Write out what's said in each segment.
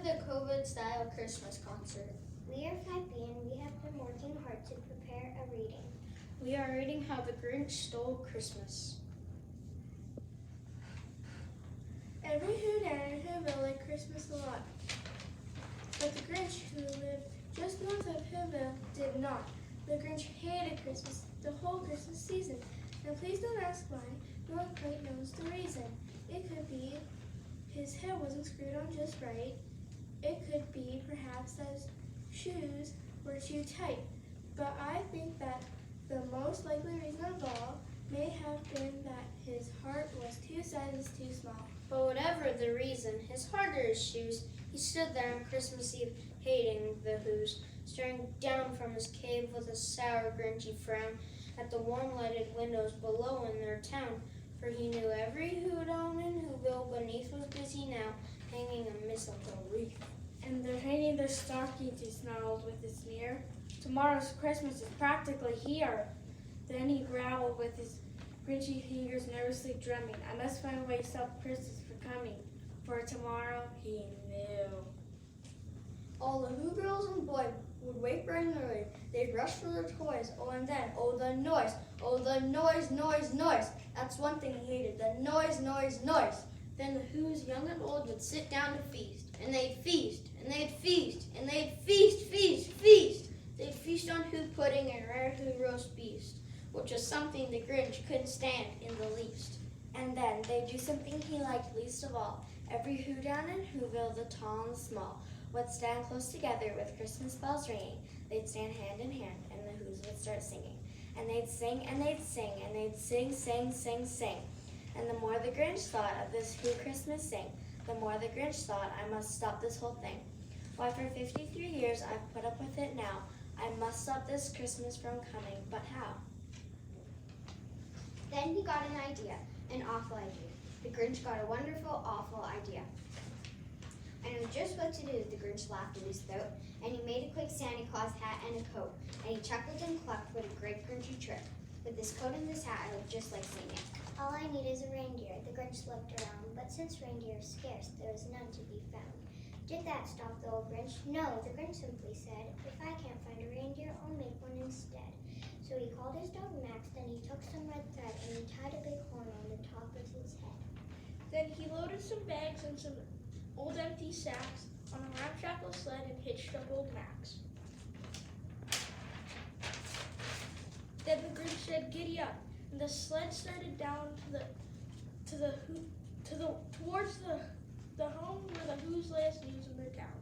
the COVID-style Christmas concert. We are 5B and we have been working hard to prepare a reading. We are reading How the Grinch Stole Christmas. Every Whodad in Whoville liked Christmas a lot. But the Grinch, who lived just north of Whoville, did not. The Grinch hated Christmas, the whole Christmas season. And please don't ask why, no one quite knows the reason. It could be his head wasn't screwed on just right. It could be perhaps that his shoes were too tight. But I think that the most likely reason of all may have been that his heart was 2 sizes too small. But whatever the reason, his heart or his shoes, he stood there on Christmas Eve, hating the Whos, staring down from his cave with a sour, grinchy frown at the warm-lighted windows below in their town. For he knew every Who down in Whoville beneath was busy now, hanging a mistletoe wreath. And they're hanging their stockings, he snarled with a sneer. Tomorrow's Christmas is practically here. Then he growled with his grinchy fingers nervously drumming. I must find a way to stop Christmas from coming, for tomorrow he knew. All the Who girls and boys would wake bright and early. They'd rush for their toys. Oh, and then, oh, the noise. Oh, the noise, noise, noise. That's one thing he hated, the noise, noise, noise. Then the Whos, young and old, would sit down to feast. And they'd feast, and they'd feast, and they'd feast, feast, feast. They'd feast on Who pudding and rare Who roast beast, which was something the Grinch couldn't stand in the least. And then they'd do something he liked least of all. Every Who down in Whoville, the tall and the small, would stand close together with Christmas bells ringing. They'd stand hand in hand, and the Whos would start singing. And they'd sing, and they'd sing, and they'd sing, sing, sing, sing. And the more the Grinch thought of this Who Christmas sing, the more the Grinch thought, I must stop this whole thing. Why, for 53 years I've put up with it now. I must stop this Christmas from coming, but how? Then he got an idea, an awful idea. The Grinch got a wonderful, awful idea. I know just what to do, the Grinch laughed in his throat, and he made a quick Santa Claus hat and a coat, and he chuckled and clucked, what a great Grinchy trick. With this coat and this hat, I look just like Santa. All I need is a reindeer, the Grinch looked around, but since reindeer is scarce, there was none to be found. Did that stop the old Grinch? No, the Grinch simply said, if I can't find a reindeer, I'll make one instead. So he called his dog Max, then he took some red thread, and he tied a big horn on the top of his head. Then he loaded some bags and some old empty sacks on a ramshackle sled and hitched up old Max. Then the Grinch said, "Giddy up!" and the sled started down towards the home where the Whos last news in their town.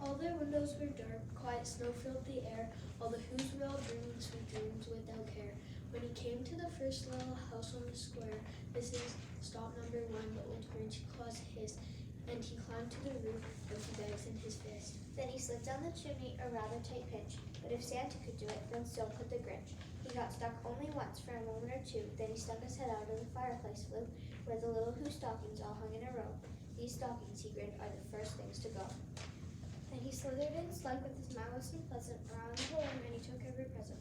All their windows were dark, quiet snow filled the air, while the Whos were all dreaming sweet dreams without care. When he came to the first little house on the square, this is stop number 1, the old Grinch Claus hissed, and he climbed to the roof, empty bags in his fist. Then he slid down the chimney a rather tight pinch, but if Santa could do it, then so could the Grinch. He got stuck only once for a moment or two, then he stuck his head out of the fireplace flue, where the little Who stockings all hung in a row. These stockings, he grinned, are the first things to go. Then he slithered and slunk with his malice and pleasant around the room, and he took every present.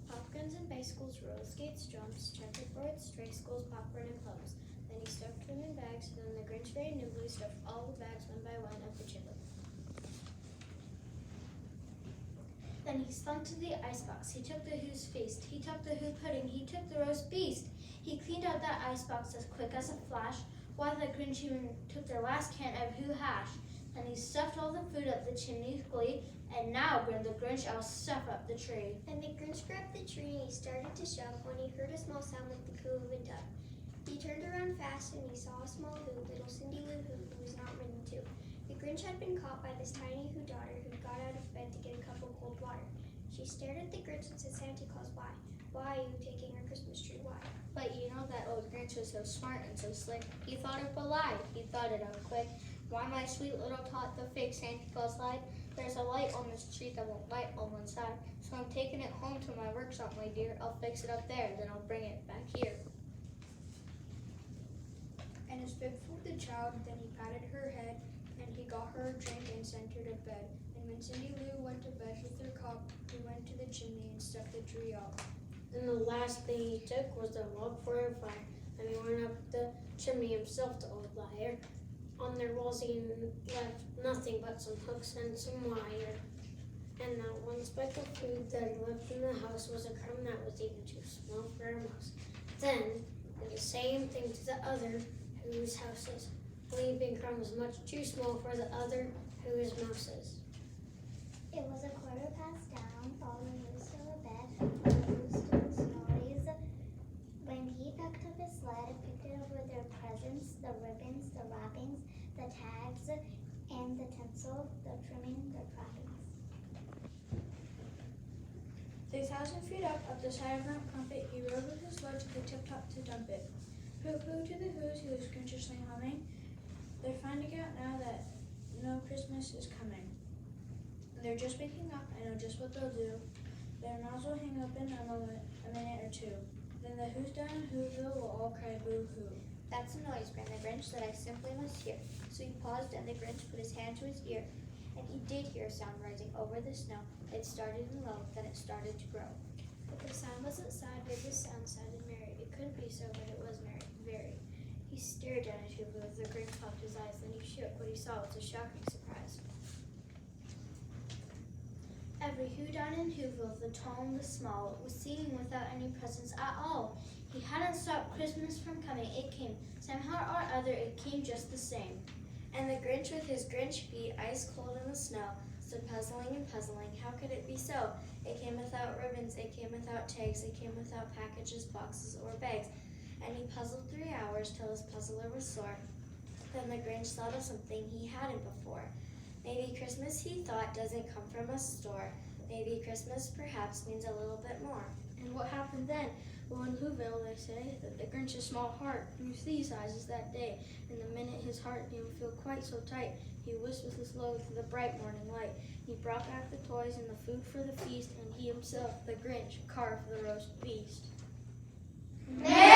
Popguns and bicycles, roller skates, jumps, checkerboards, stray skulls, popcorn, and plums. Then he stuffed them in bags, and then the Grinch very nimbly stuffed all the bags one by one up the chimney. Then he slunk to the icebox. He took the Who's feast. He took the Who pudding. He took the roast beast. He cleaned out that icebox as quick as a flash, while the Grinch even took their last can of Who hash. Then he stuffed all the food up the chimney with glee, and now, grinned the Grinch, I'll stuff up the tree. And the Grinch grabbed the tree and he started to shove when he heard a small sound like the coo of a dove. He turned around fast and he saw a small Who, little Cindy Lou Who was not ridden too. The Grinch had been caught by this tiny Who daughter who got out of bed to get a cup of cold water. She stared at the Grinch and said, Santa Claus, why? Why are you taking our Christmas tree? Why? But you know that old Grinch was so smart and so slick. He thought up a lie. He thought it out quick. Why, my sweet little tot, the fake Santa Claus lied. There's a light on this tree that won't light on one side. So I'm taking it home to my workshop, my dear. I'll fix it up there, then I'll bring it back here. And his bib fooled the child, then he patted her head, and he got her a drink and sent her to bed. And when Cindy Lou went to bed with her cup, he went to the chimney and stuck the tree up. Then the last thing he took was the log for a fire, and he went up the chimney himself to old liar. on their walls and left nothing but some hooks and some wire. And that one speck of food that he left in the house was a crumb that was even too small for a mouse. Then, did the same thing to the other whose houses. The leaping crumb was much too small for the other whose mouses. It was 1/4 down, all the news still abed, the who's still snories. When he packed up his sled, picked it up with their presents, the ribbons, the wrappings, the tags, and the tinsel, the trimming, the trappings. 3,000 feet up the side of Mount Crumpet, he rode with his sled to the tip-top to dump it. Hoo-hoo to the who's, he was grinchishly humming. They're finding out now that no Christmas is coming. They're just waking up, I know just what they'll do. Their mouths will hang open a minute or two. Then the who's down in Whoville will all cry boo-hoo. That's a noise, cried the Grinch, that I simply must hear. So he paused, and the Grinch put his hand to his ear, and he did hear a sound rising over the snow. It started in low, then it started to grow. But the sound wasn't sad, but the sound sounded merry. It couldn't be so, but it was merry, very. He stared down at Whoville as the Grinch popped his eyes, then he shook. What he saw was a shocking surprise. Every who down in Whoville, the tall and the small, was singing without any presents at all. He hadn't stopped Christmas from coming. It came. Somehow or other, it came just the same. And the Grinch with his Grinch feet ice cold in the snow stood puzzling and puzzling. How could it be so? It came without ribbons, it came without tags, it came without packages, boxes, or bags. And he puzzled 3 hours till his puzzler was sore. Then the Grinch thought of something he hadn't before. Maybe Christmas, he thought, doesn't come from a store. Maybe Christmas perhaps means a little bit more. And what happened then? Well, in Whoville, they say that the Grinch's small heart grew 3 sizes that day, and the minute his heart didn't feel quite so tight, he whisked with his load to the bright morning light. He brought back the toys and the food for the feast, and he himself, the Grinch, carved the roast beast. Merry